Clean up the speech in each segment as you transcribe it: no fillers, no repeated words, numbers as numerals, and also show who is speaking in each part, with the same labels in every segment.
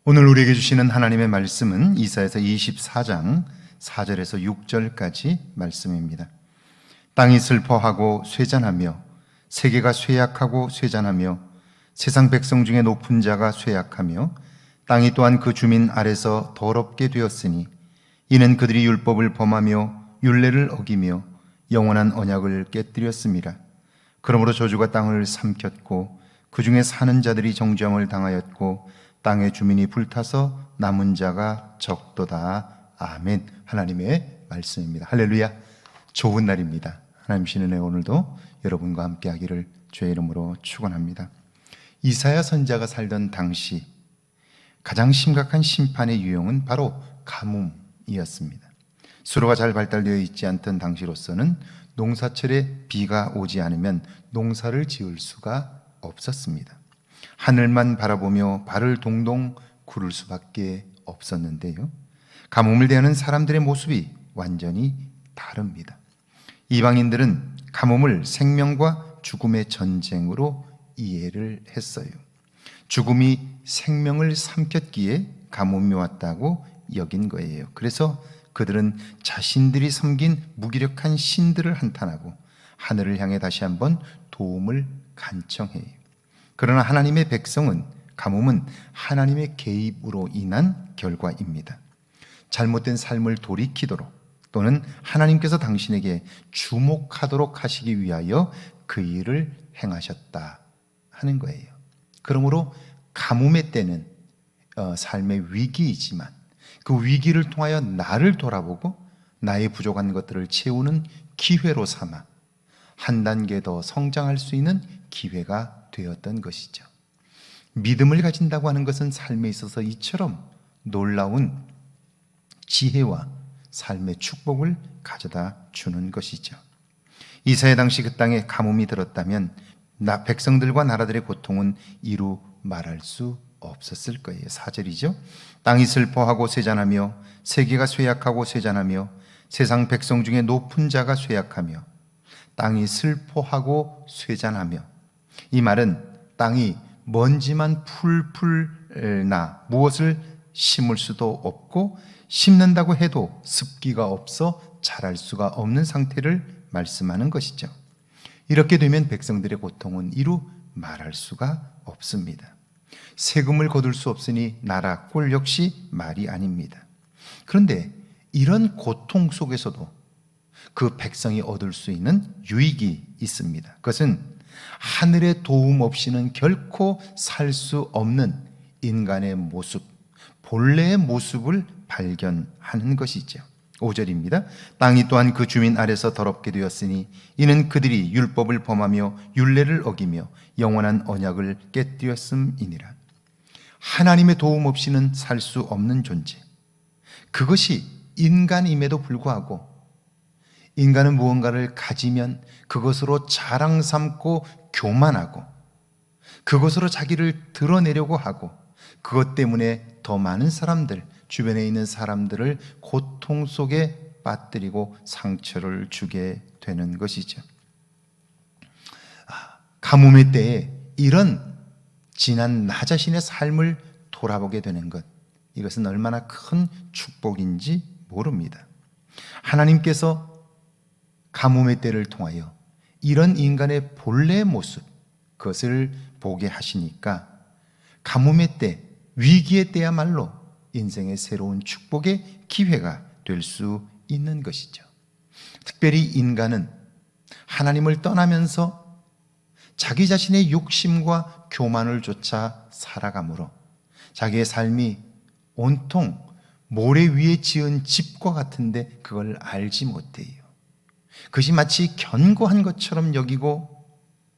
Speaker 1: 오늘 우리에게 주시는 하나님의 말씀은 이사야서 24장 4절에서 6절까지 말씀입니다. 땅이 슬퍼하고 쇠잔하며 세계가 쇠약하고 쇠잔하며 세상 백성 중에 높은 자가 쇠약하며 땅이 또한 그 주민 아래서 더럽게 되었으니 이는 그들이 율법을 범하며 율례를 어기며 영원한 언약을 깨뜨렸습니다. 그러므로 저주가 땅을 삼켰고 그 중에 사는 자들이 정죄함을 당하였고 땅의 주민이 불타서 남은 자가 적도다. 아멘. 하나님의 말씀입니다. 할렐루야. 좋은 날입니다. 하나님 신은혜 오늘도 여러분과 함께 하기를 주의 이름으로 축원합니다. 이사야 선지자가 살던 당시 가장 심각한 심판의 유형은 바로 가뭄이었습니다. 수로가 잘 발달되어 있지 않던 당시로서는 농사철에 비가 오지 않으면 농사를 지을 수가 없었습니다. 하늘만 바라보며 발을 동동 구를 수밖에 없었는데요, 가뭄을 대하는 사람들의 모습이 완전히 다릅니다. 이방인들은 가뭄을 생명과 죽음의 전쟁으로 이해를 했어요. 죽음이 생명을 삼켰기에 가뭄이 왔다고 여긴 거예요. 그래서 그들은 자신들이 섬긴 무기력한 신들을 한탄하고 하늘을 향해 다시 한번 도움을 간청해요. 그러나 하나님의 백성은 가뭄은 하나님의 개입으로 인한 결과입니다. 잘못된 삶을 돌이키도록 또는 하나님께서 당신에게 주목하도록 하시기 위하여 그 일을 행하셨다 하는 거예요. 그러므로 가뭄의 때는 삶의 위기이지만 그 위기를 통하여 나를 돌아보고 나의 부족한 것들을 채우는 기회로 삼아 한 단계 더 성장할 수 있는 기회가 되었던 것이죠. 믿음을 가진다고 하는 것은 삶에 있어서 이처럼 놀라운 지혜와 삶의 축복을 가져다 주는 것이죠. 이사야 당시 그 땅에 가뭄이 들었다면 백성들과 나라들의 고통은 이루 말할 수 없었을 거예요. 4절이죠. 땅이 슬퍼하고 쇠잔하며 세계가 쇠약하고 쇠잔하며 세상 백성 중에 높은 자가 쇠약하며 땅이 슬퍼하고 쇠잔하며, 이 말은 땅이 먼지만 풀풀 나 무엇을 심을 수도 없고 심는다고 해도 습기가 없어 자랄 수가 없는 상태를 말씀하는 것이죠. 이렇게 되면 백성들의 고통은 이루 말할 수가 없습니다. 세금을 거둘 수 없으니 나라 꼴 역시 말이 아닙니다. 그런데 이런 고통 속에서도 그 백성이 얻을 수 있는 유익이 있습니다. 그것은 하늘의 도움 없이는 결코 살 수 없는 인간의 모습, 본래의 모습을 발견하는 것이죠. 5절입니다. 땅이 또한 그 주민 아래서 더럽게 되었으니 이는 그들이 율법을 범하며 율례를 어기며 영원한 언약을 깨뜨렸음이니라. 하나님의 도움 없이는 살 수 없는 존재, 그것이 인간임에도 불구하고 인간은 무언가를 가지면 그것으로 자랑 삼고 교만하고 그것으로 자기를 드러내려고 하고 그것 때문에 더 많은 사람들, 주변에 있는 사람들을 고통 속에 빠뜨리고 상처를 주게 되는 것이죠. 가뭄의 때에 이런 지난 나 자신의 삶을 돌아보게 되는 것, 이것은 얼마나 큰 축복인지 모릅니다. 하나님께서 가뭄의 때를 통하여 이런 인간의 본래의 모습, 그것을 보게 하시니까 가뭄의 때, 위기의 때야말로 인생의 새로운 축복의 기회가 될 수 있는 것이죠. 특별히 인간은 하나님을 떠나면서 자기 자신의 욕심과 교만을 쫓아 살아가므로 자기의 삶이 온통 모래 위에 지은 집과 같은데 그걸 알지 못해요. 그것이 마치 견고한 것처럼 여기고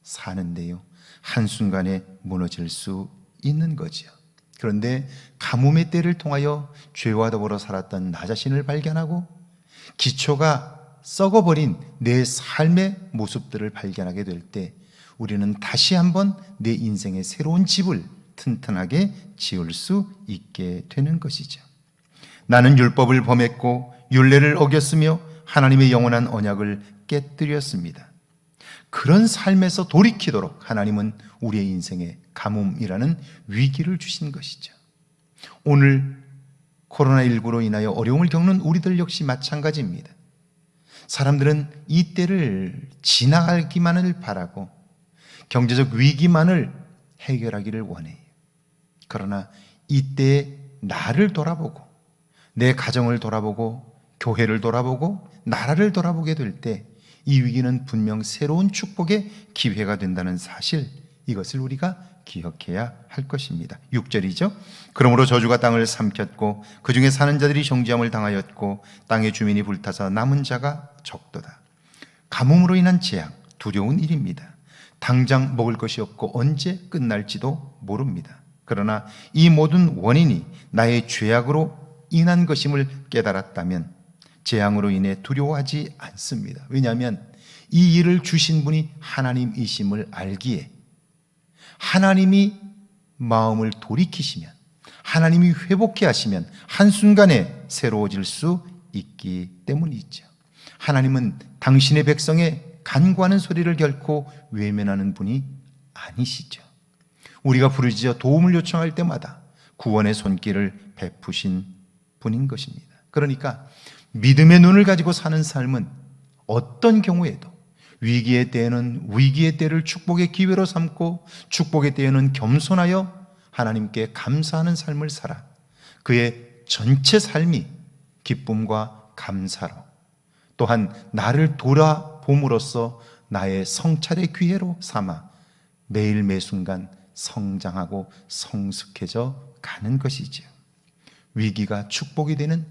Speaker 1: 사는데요, 한순간에 무너질 수 있는 거죠. 그런데 가뭄의 때를 통하여 죄와 더불어 살았던 나 자신을 발견하고 기초가 썩어버린 내 삶의 모습들을 발견하게 될 때 우리는 다시 한번 내 인생의 새로운 집을 튼튼하게 지을 수 있게 되는 것이죠. 나는 율법을 범했고 율례를 어겼으며 하나님의 영원한 언약을 깨뜨렸습니다. 그런 삶에서 돌이키도록 하나님은 우리의 인생에 가뭄이라는 위기를 주신 것이죠. 오늘 코로나19로 인하여 어려움을 겪는 우리들 역시 마찬가지입니다. 사람들은 이 때를 지나가기만을 바라고 경제적 위기만을 해결하기를 원해요. 그러나 이때에 나를 돌아보고 내 가정을 돌아보고 교회를 돌아보고 나라를 돌아보게 될 때 이 위기는 분명 새로운 축복의 기회가 된다는 사실, 이것을 우리가 기억해야 할 것입니다. 6절이죠. 그러므로 저주가 땅을 삼켰고 그 중에 사는 자들이 정죄함을 당하였고 땅의 주민이 불타서 남은 자가 적도다. 가뭄으로 인한 재앙, 두려운 일입니다. 당장 먹을 것이 없고 언제 끝날지도 모릅니다. 그러나 이 모든 원인이 나의 죄악으로 인한 것임을 깨달았다면 재앙으로 인해 두려워하지 않습니다. 왜냐하면 이 일을 주신 분이 하나님이심을 알기에, 하나님이 마음을 돌이키시면, 하나님이 회복케 하시면 한순간에 새로워질 수 있기 때문이죠. 하나님은 당신의 백성의 간구하는 소리를 결코 외면하는 분이 아니시죠. 우리가 부르짖어 도움을 요청할 때마다 구원의 손길을 베푸신 분인 것입니다. 그러니까 믿음의 눈을 가지고 사는 삶은 어떤 경우에도 위기의 때에는 위기의 때를 축복의 기회로 삼고 축복의 때에는 겸손하여 하나님께 감사하는 삶을 살아 그의 전체 삶이 기쁨과 감사로, 또한 나를 돌아봄으로써 나의 성찰의 기회로 삼아 매일 매순간 성장하고 성숙해져 가는 것이지요. 위기가 축복이 되는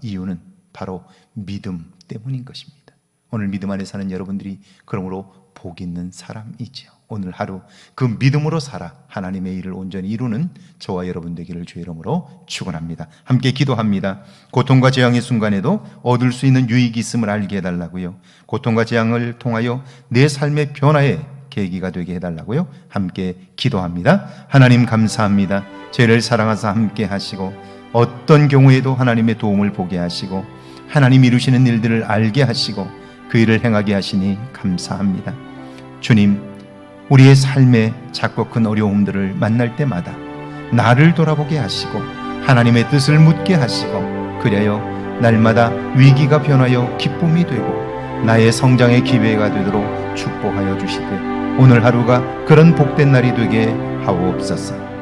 Speaker 1: 이유는 바로 믿음 때문인 것입니다. 오늘 믿음 안에 사는 여러분들이 그러므로 복 있는 사람이지요. 오늘 하루 그 믿음으로 살아 하나님의 일을 온전히 이루는 저와 여러분 되기를 주의 이름으로 축원합니다. 함께 기도합니다. 고통과 재앙의 순간에도 얻을 수 있는 유익이 있음을 알게 해달라고요. 고통과 재앙을 통하여 내 삶의 변화의 계기가 되게 해달라고요. 함께 기도합니다. 하나님 감사합니다. 죄를 사랑하사 함께 하시고 어떤 경우에도 하나님의 도움을 보게 하시고 하나님 이루시는 일들을 알게 하시고 그 일을 행하게 하시니 감사합니다. 주님, 우리의 삶에 작고 큰 어려움들을 만날 때마다 나를 돌아보게 하시고 하나님의 뜻을 묻게 하시고 그래야 날마다 위기가 변하여 기쁨이 되고 나의 성장의 기회가 되도록 축복하여 주시되 오늘 하루가 그런 복된 날이 되게 하옵소서.